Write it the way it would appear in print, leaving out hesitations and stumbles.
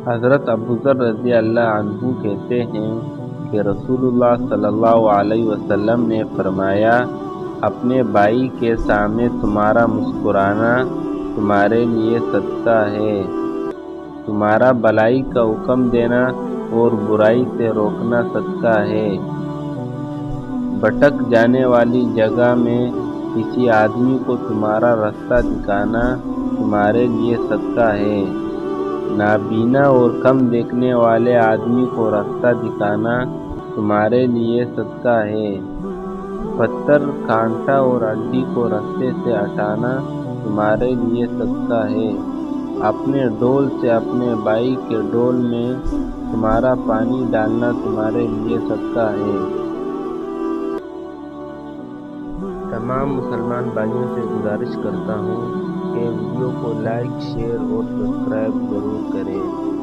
حضرت ابوذر رضی اللہ عنہ کہتے ہیں کہ رسول اللہ صلی اللہ علیہ وسلم نے فرمایا، اپنے بھائی کے سامنے تمہارا مسکرانا تمہارے لیے صدقہ ہے، تمہارا بھلائی کا حکم دینا اور برائی سے روکنا صدقہ ہے، بھٹک جانے والی جگہ میں کسی آدمی کو تمہارا راستہ دکھانا تمہارے لیے صدقہ ہے، نابینا اور کم دیکھنے والے آدمی کو راستہ دکھانا تمہارے لیے صدقہ ہے، پتھر، کانٹا اور ہڈی کو راستے سے ہٹانا تمہارے لیے صدقہ ہے، اپنے ڈول سے اپنے بھائی کے ڈول میں تمہارا پانی ڈالنا تمہارے لیے صدقہ ہے۔ تمام مسلمان بھائیوں سے گزارش کرتا ہوں کہ ویڈیو کو لائک، شیئر اور سبسکرائب ضرور کریں۔